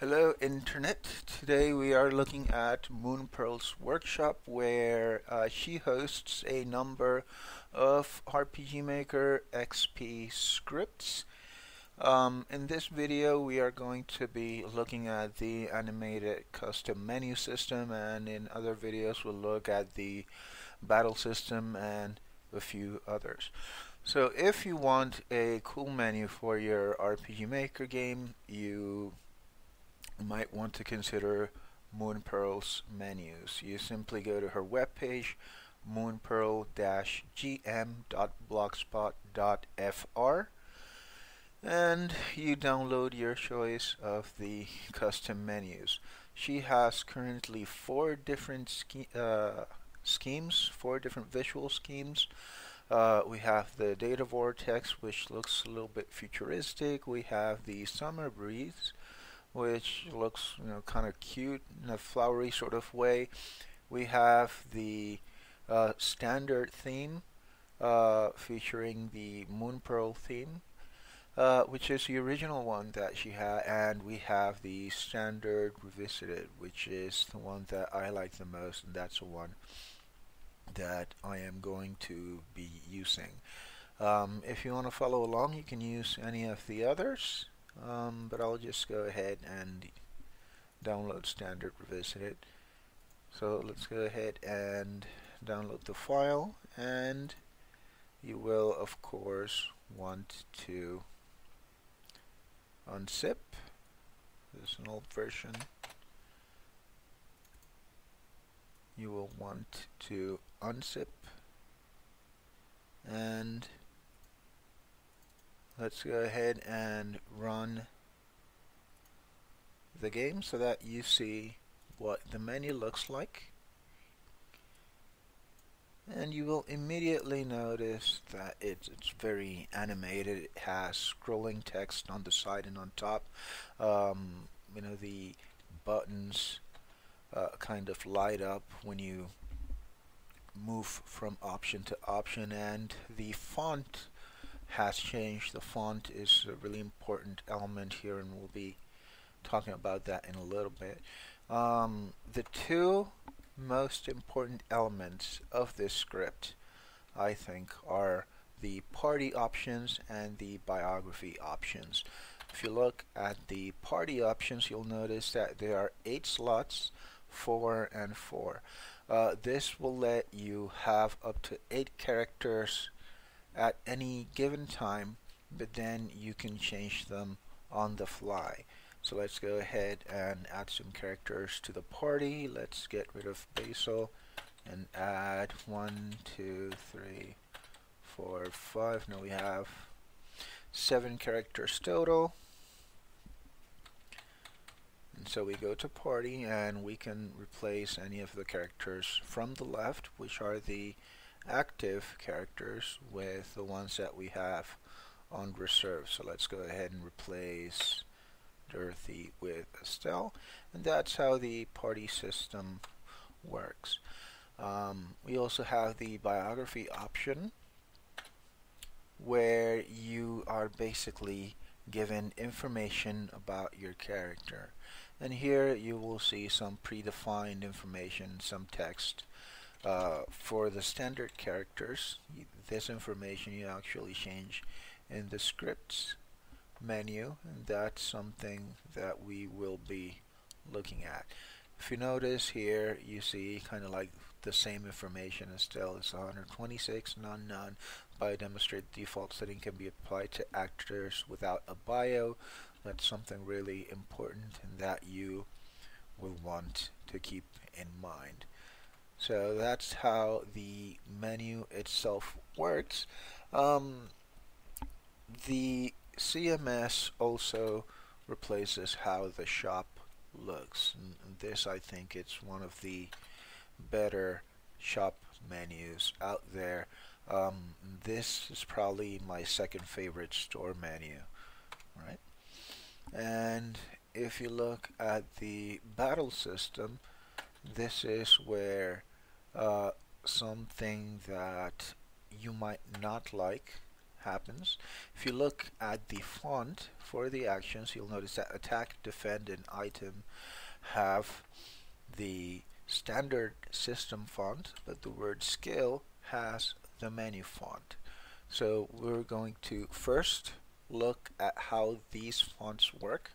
Hello Internet. Today we are looking at Moonpearl's workshop where she hosts a number of RPG Maker XP scripts. In this video we are going to be looking at the animated custom menu system, and in other videos we'll look at the battle system and a few others. So if you want a cool menu for your RPG Maker game, you might want to consider Moonpearl's menus. You simply go to her webpage, moonpearl-gm.blogspot.fr, and you download your choice of the custom menus. She has currently four different schemes, four different visual schemes. We have the data vortex, which looks a little bit futuristic. We have the summer breeze, which looks, kind of cute in a flowery sort of way. We have the standard theme featuring the Moonpearl theme, which is the original one that she had, and we have the standard revisited, which is the one that I like the most, and that's the one that I am going to be using. If you want to follow along, you can use any of the others. But I'll just go ahead and download standard revisited. So let's go ahead and download the file, and you will of course want to unzip. This is an old version. You will want to unzip, and let's go ahead and run the game so that you see what the menu looks like. And you will immediately notice that it's very animated. It has scrolling text on the side and on top. The buttons kind of light up when you move from option to option, and the font has changed. The font is a really important element here, and we'll be talking about that in a little bit. The two most important elements of this script, I think, are the party options and the biography options. If you look at the party options, you'll notice that there are 8 slots, 4 and 4. This will let you have up to 8 characters at any given time, but then you can change them on the fly. So let's go ahead and add some characters to the party. Let's get rid of Basil and add 1, 2, 3, 4, 5. Now we have 7 characters total. And so we go to party, and we can replace any of the characters from the left, which are the active characters, with the ones that we have on reserve. So let's go ahead and replace Dorothy with Estelle, and that's how the party system works. We also have the biography option, where you are basically given information about your character, and here you will see some predefined information, some text. For the standard characters, this information you actually change in the scripts menu, and that's something that we will be looking at. If you notice here, you see kind of like the same information as still. It's 126, none. Bio demonstrate default setting can be applied to actors without a bio. That's something really important and that you will want to keep in mind. So that's how the menu itself works. The CMS also replaces how the shop looks, and this, I think, it's one of the better shop menus out there. This is probably my second favorite store menu, right? And if you look at the battle system, this is where something that you might not like happens. If you look at the font for the actions, you'll notice that attack, defend, and item have the standard system font, but the word skill has the menu font. So we're going to first look at how these fonts work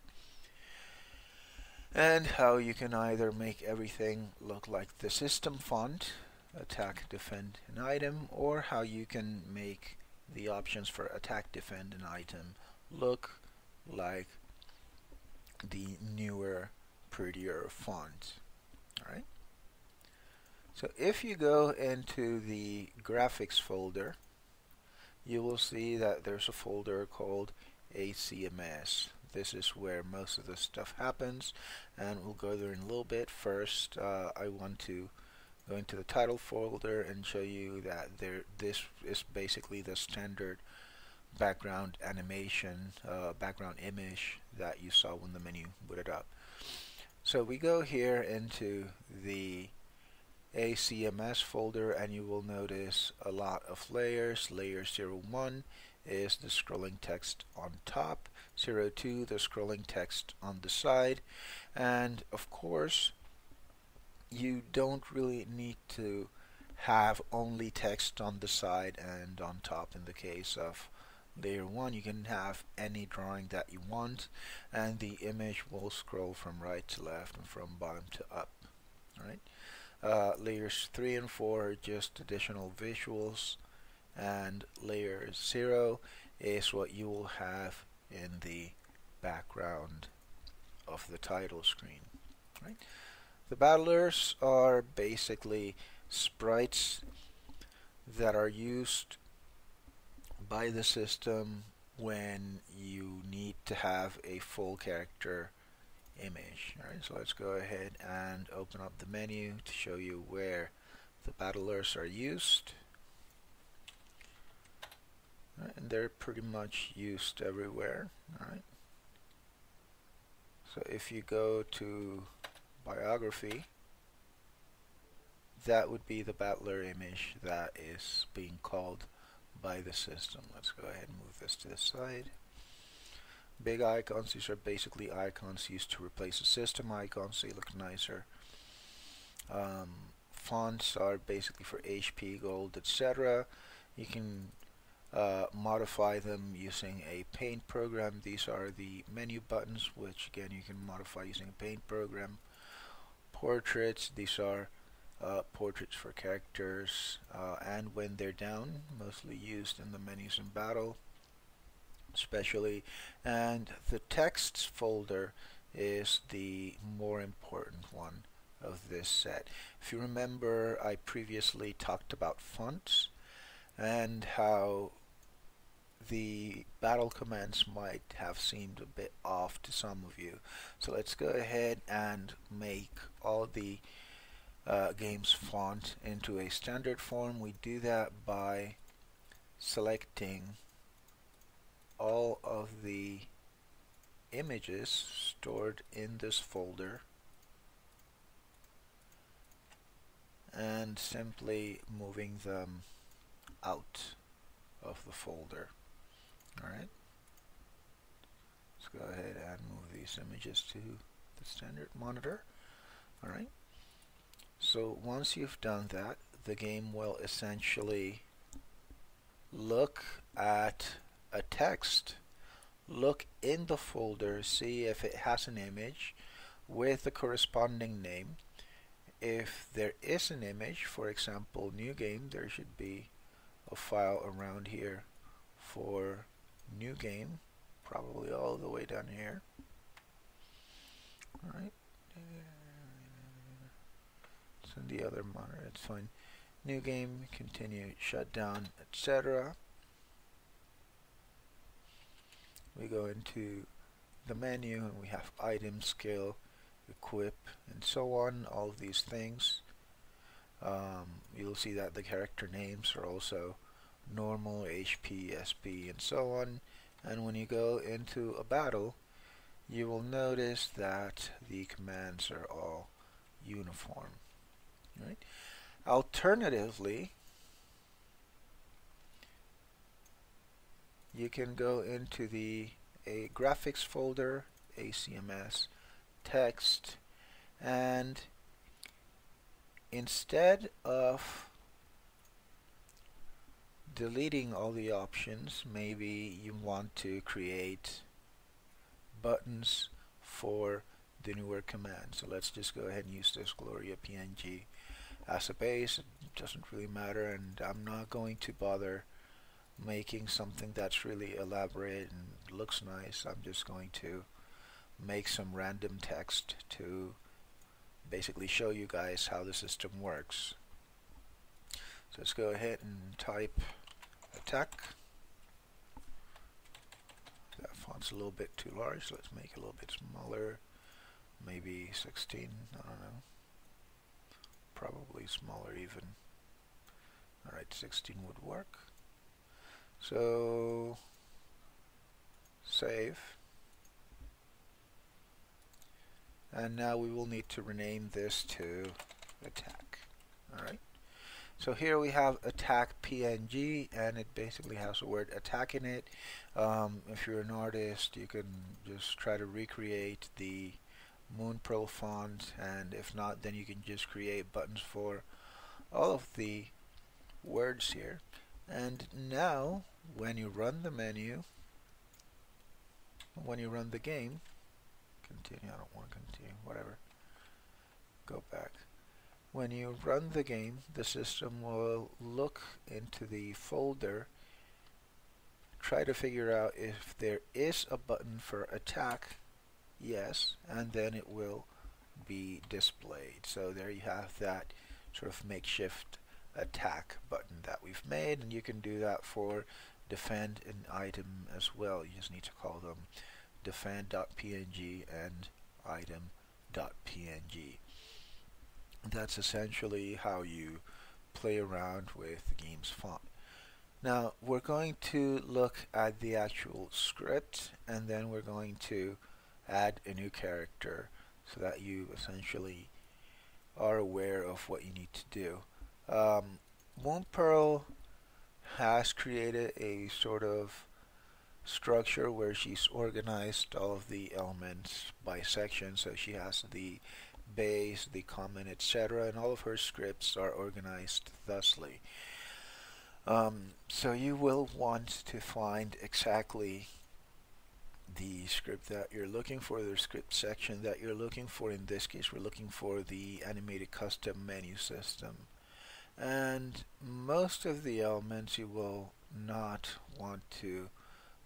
and how you can either make everything look like the system font, attack, defend, and item, or how you can make the options for attack, defend, and item look like the newer, prettier font. Alright? So if you go into the graphics folder, you will see that there's a folder called ACMS. This is where most of the stuff happens, and we'll go there in a little bit. First, I want to go into the title folder and show you that this is basically the standard background animation, background image that you saw when the menu booted up. So we go here into the ACMS folder, and you will notice a lot of layers. Layer 01 is the scrolling text on top, 02 the scrolling text on the side, and of course you don't really need to have only text on the side and on top. In the case of layer 1, you can have any drawing that you want, and the image will scroll from right to left and from bottom to up. Alright? Layers 3 and 4 are just additional visuals, and layer 0 is what you will have in the background of the title screen. Right? The battlers are basically sprites that are used by the system when you need to have a full character image. Alright, so let's go ahead and open up the menu to show you where the battlers are used. Right, and they're pretty much used everywhere. Alright. So if you go to Biography, that would be the battler image that is being called by the system. Let's go ahead and move this to the side. Big icons, these are basically icons used to replace the system icons, so they look nicer. Fonts are basically for HP, gold, etc. You can modify them using a paint program. These are the menu buttons, which again you can modify using a paint program. Portraits, these are portraits for characters, and when they're down, mostly used in the menus in battle especially. And the texts folder is the more important one of this set. If you remember, I previously talked about fonts and how the battle commands might have seemed a bit off to some of you. So let's go ahead and make all the game's font into a standard form. We do that by selecting all of the images stored in this folder and simply moving them out of the folder. Alright, let's go ahead and move these images to the standard monitor. Alright, so once you've done that, the game will essentially look at a text, look in the folder, see if it has an image with the corresponding name. If there is an image, for example, new game, there should be a file around here for new game, probably all the way down here. Alright, it's in the other monitor, it's fine. New game, continue, shut down, etc. We go into the menu and we have item, skill, equip, and so on, all of these things. You'll see that the character names are also normal, HP, SP, and so on. And when you go into a battle, you will notice that the commands are all uniform. Right? Alternatively, you can go into the graphics folder, ACMS text, and instead of deleting all the options, maybe you want to create buttons for the newer command. So let's just go ahead and use this Gloria PNG as a base. It doesn't really matter, and I'm not going to bother making something that's really elaborate and looks nice. I'm just going to make some random text to basically show you guys how the system works. So let's go ahead and type attack. That font's a little bit too large, so let's make it a little bit smaller. Maybe 16, I don't know. Probably smaller even. Alright, 16 would work. So, save. And now we will need to rename this to attack. Alright. So here we have attack PNG, and it basically has the word attack in it. If you're an artist, you can just try to recreate the Moonpearl font, and if not, then you can just create buttons for all of the words here. And now, when you run the menu, when you run the game, continue, I don't want to continue, whatever, go back. When you run the game, the system will look into the folder, try to figure out if there is a button for attack, yes, and then it will be displayed. So there you have that sort of makeshift attack button that we've made, and you can do that for defend and item as well. You just need to call them defend.png and item.png. That's essentially how you play around with the game's font. Now we're going to look at the actual script, and then we're going to add a new character so that you essentially are aware of what you need to do. Moonpearl has created a sort of structure where she's organized all of the elements by section. So she has the base, the comment, etc., and all of her scripts are organized thusly. So you will want to find exactly the script that you're looking for, the script section that you're looking for. In this case, we're looking for the animated custom menu system. And most of the elements you will not want to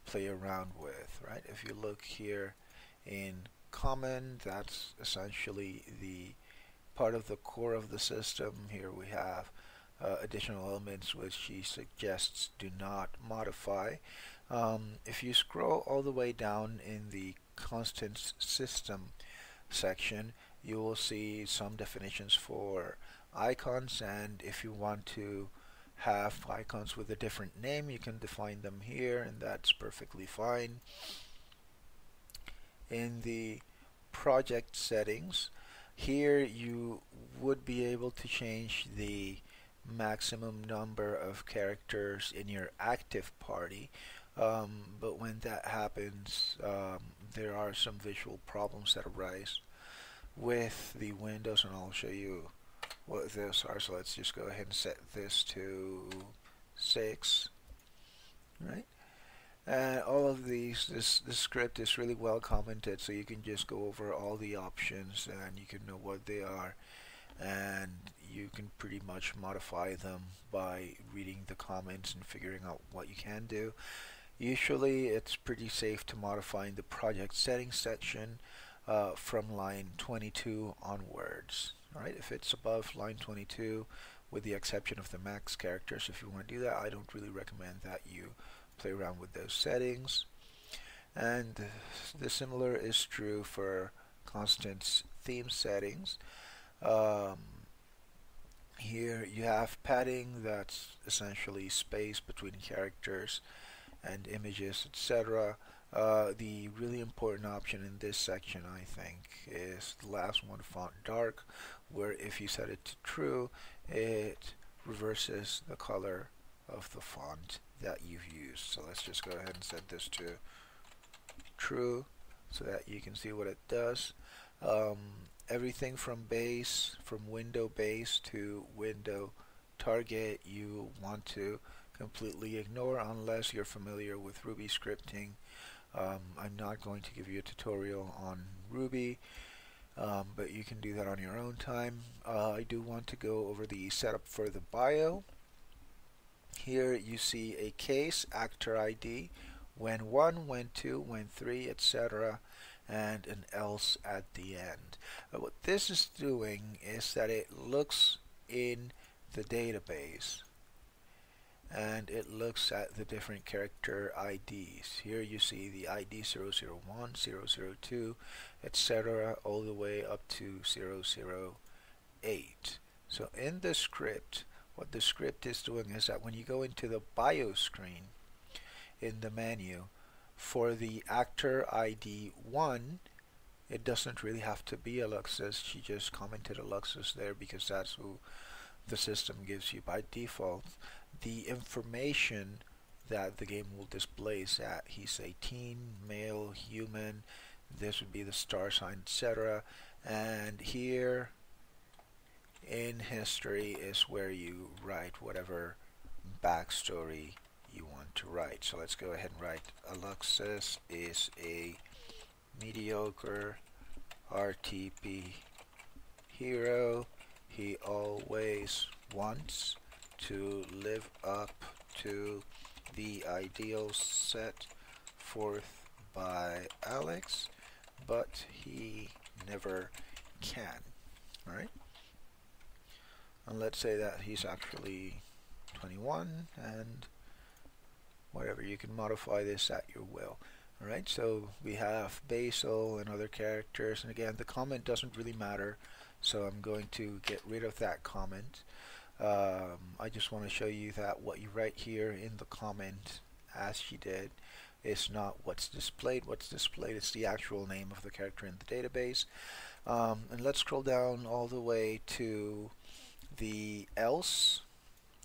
play around with, right? If you look here in common, that's essentially the part of the core of the system. Here we have additional elements which she suggests do not modify. If you scroll all the way down in the constant system section, you will see some definitions for icons, and if you want to have icons with a different name, you can define them here, and that's perfectly fine. In the project settings, here you would be able to change the maximum number of characters in your active party, but when that happens, there are some visual problems that arise with the windows, and I'll show you what those are. So let's just go ahead and set this to 6, right? And all of these, this script is really well commented, so you can just go over all the options and you can know what they are, and you can pretty much modify them by reading the comments and figuring out what you can do. Usually it's pretty safe to modify in the project settings section from line 22 onwards. Alright, if it's above line 22, with the exception of the max characters, if you want to do that, I don't really recommend that you play around with those settings. And the similar is true for constant theme settings. Here you have padding, that's essentially space between characters and images, etc. The really important option in this section, I think, is the last one, font dark, where if you set it to true, it reverses the color of the font that you've used. So let's just go ahead and set this to true so that you can see what it does. Everything from base, from window base to window target, you want to completely ignore unless you're familiar with Ruby scripting. I'm not going to give you a tutorial on Ruby, but you can do that on your own time. I do want to go over the setup for the bio. Here you see a case, actor ID, when 1, when 2, when 3, etc., and an else at the end. What this is doing is that it looks in the database and it looks at the different character IDs. Here you see the ID 001, 002, etc., all the way up to 008. So in the script, what the script is doing is that when you go into the bio screen in the menu, for the actor ID 1, it doesn't really have to be Alexis. She just commented Alexis there because that's who the system gives you by default. The information that the game will display is that he's a teen, male, human. This would be the star sign, etc. And here in history is where you write whatever backstory you want to write. So let's go ahead and write Alexis is a mediocre RTP hero. He always wants to live up to the ideals set forth by Alex, but he never can. Alright? And let's say that he's actually 21 and whatever. You can modify this at your will. Alright, so we have Basil and other characters, and again the comment doesn't really matter, so I'm going to get rid of that comment. I just want to show you that what you write here in the comment, as she did, is not what's displayed. What's displayed is the actual name of the character in the database. And let's scroll down all the way to the else.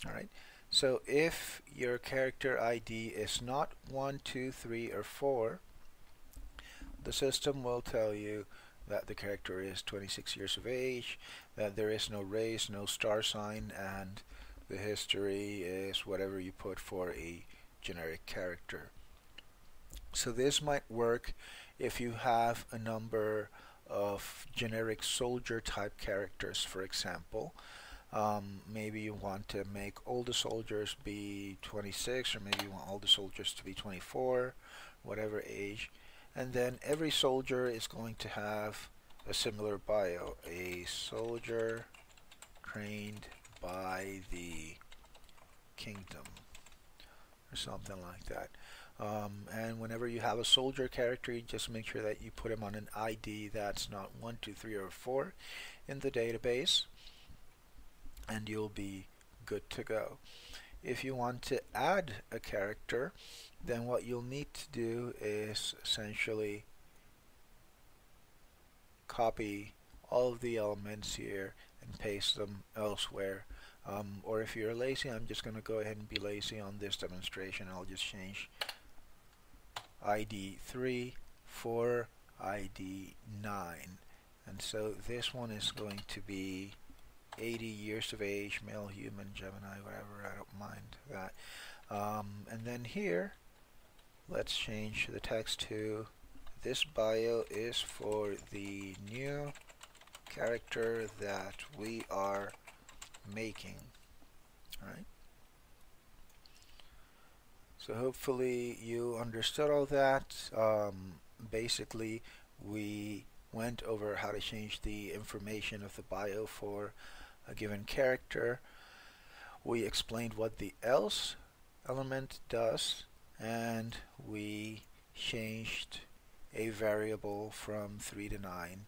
Alright, so if your character ID is not 1, 2, 3, or 4, the system will tell you that the character is 26 years of age, that there is no race, no star sign, and the history is whatever you put for a generic character. So this might work if you have a number of generic soldier type characters, for example. Maybe you want to make all the soldiers be 26, or maybe you want all the soldiers to be 24, whatever age. And then every soldier is going to have a similar bio. A soldier trained by the kingdom, or something like that. And whenever you have a soldier character, you just make sure that you put him on an ID that's not 1, 2, 3, or 4 in the database, and you'll be good to go. If you want to add a character, then what you'll need to do is essentially copy all of the elements here and paste them elsewhere. Or if you're lazy, I'm just going to go ahead and be lazy on this demonstration. I'll just change ID 3 for ID 9. And so this one is going to be 80 years of age, male, human, Gemini, whatever, I don't mind that. And then here, let's change the text to this bio is for the new character that we are making. Alright? So hopefully you understood all that. Basically, we went over how to change the information of the bio for a given character. We explained what the else element does, and we changed a variable from 3 to 9.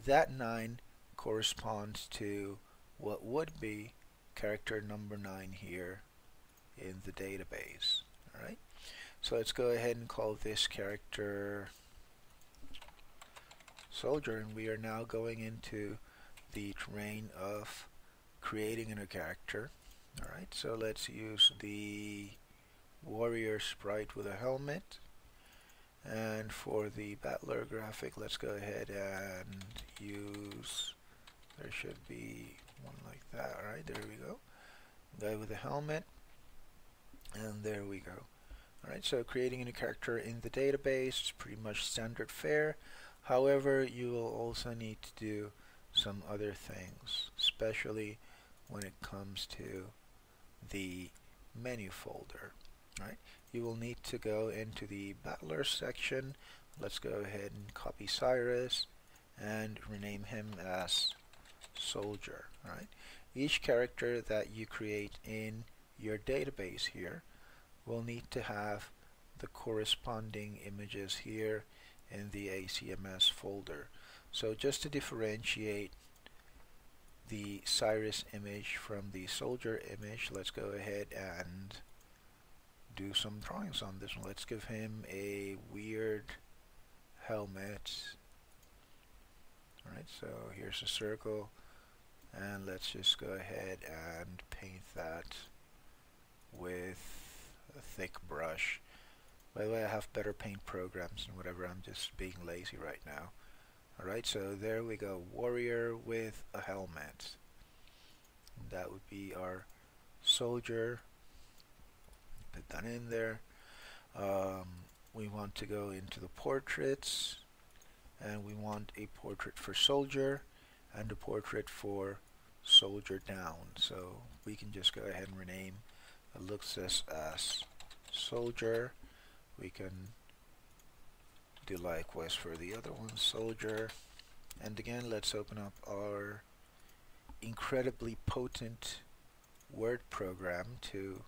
That 9 corresponds to what would be character number 9 here in the database. Alright, so let's go ahead and call this character soldier, and we are now going into the terrain of creating a new character. Alright, so let's use the warrior sprite with a helmet. And for the battler graphic, let's go ahead and use, there should be one like that. Alright, there we go. Guy with a helmet. And there we go. Alright, so creating a new character in the database is pretty much standard fare. However, you will also need to do some other things, especially when it comes to the menu folder. Right? You will need to go into the battler section. Let's go ahead and copy Cyrus and rename him as soldier. Right? Each character that you create in your database here will need to have the corresponding images here in the ACMS folder. So just to differentiate the Cyrus image from the soldier image, let's go ahead and do some drawings on this one. Let's give him a weird helmet. Alright, so here's a circle, and let's just go ahead and paint that with a thick brush. By the way, I have better paint programs and whatever, I'm just being lazy right now. Alright, so there we go, warrior with a helmet. That would be our soldier. Put that in there. We want to go into the portraits, and we want a portrait for soldier and a portrait for soldier down. So we can just go ahead and rename Ellipsis as soldier. We can do likewise for the other one, soldier. And again, let's open up our incredibly potent Word program to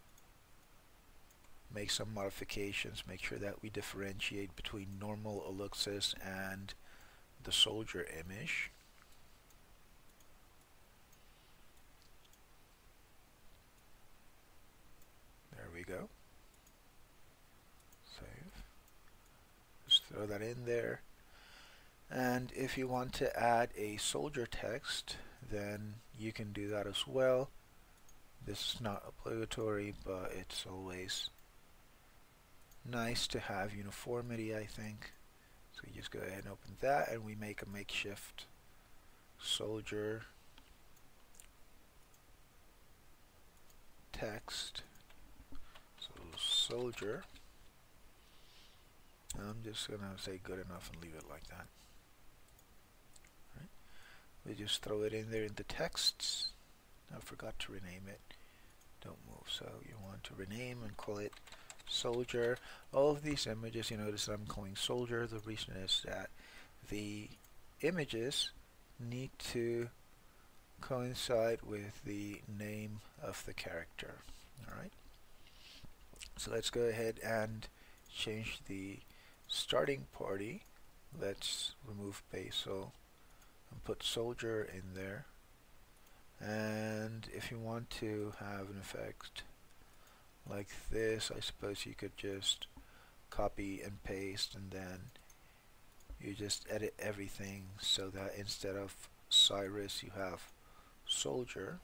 make some modifications, make sure that we differentiate between normal ellipsis and the soldier image. There we go. Save. Just throw that in there. And if you want to add a soldier text, then you can do that as well. This is not obligatory, but it's always nice to have uniformity, I think. So you just go ahead and open that, and we make a makeshift soldier text. So soldier. I'm just gonna say good enough and leave it like that. Right. We just throw it in there in the texts. I forgot to rename it. Don't move. So you want to rename and call it soldier. All of these images, you notice that I'm calling soldier. The reason is that the images need to coincide with the name of the character. Alright, so let's go ahead and change the starting party. Let's remove Basil and put soldier in there. And if you want to have an effect like this, I suppose you could just copy and paste, and then you just edit everything so that instead of Cyrus you have soldier.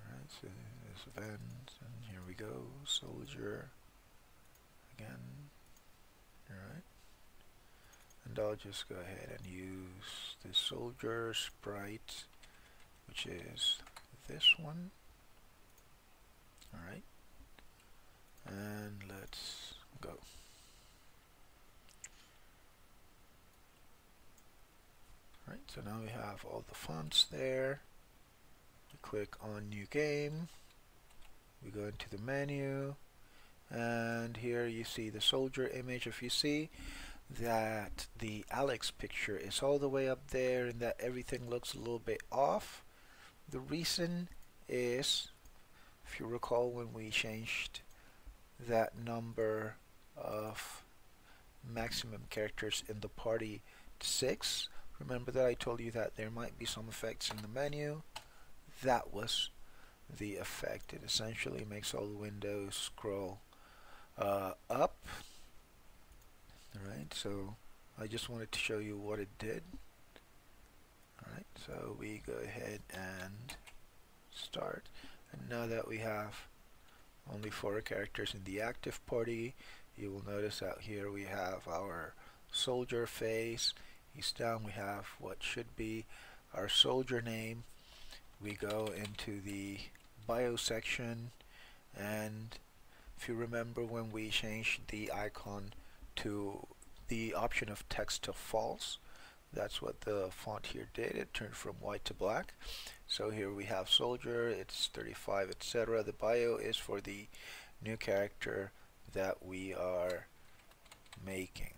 Alright, so this event, and here we go, soldier again. Alright, and I'll just go ahead and use the soldier sprite, which is this one. Alright, and let's go. Alright, so now we have all the fonts there. We click on new game, we go into the menu, and here you see the soldier image. If you see that the Alex picture is all the way up there and that everything looks a little bit off, the reason is, if you recall, when we changed that number of maximum characters in the party to 6, remember that I told you that there might be some effects in the menu. That was the effect. It essentially makes all the windows scroll up. Alright, so I just wanted to show you what it did. Alright, so we go ahead and start. And now that we have only 4 characters in the active party, you will notice out here we have our soldier face. He's down, we have what should be our soldier name. We go into the bio section, and if you remember when we changed the icon to the option of text to false, that's what the font here did. It turned from white to black. So here we have soldier, it's 35, etc. The bio is for the new character that we are making.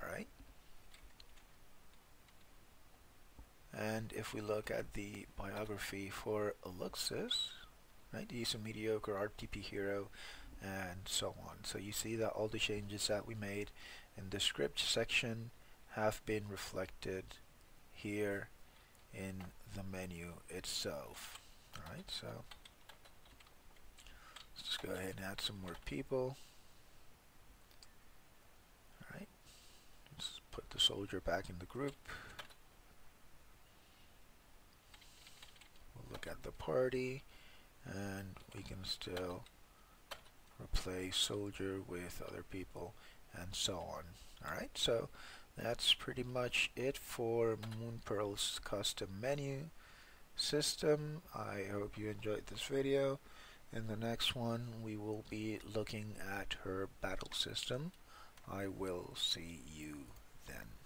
Alright. And if we look at the biography for Alexis, right, he's a mediocre RTP hero and so on. So you see that all the changes that we made in the script section have been reflected here in the menu itself. Alright, so let's just go ahead and add some more people. Alright, let's put the soldier back in the group. We'll look at the party, and we can still replace soldier with other people and so on. Alright, so that's pretty much it for Moonpearl's custom menu system. I hope you enjoyed this video. In the next one we will be looking at her battle system. I will see you then.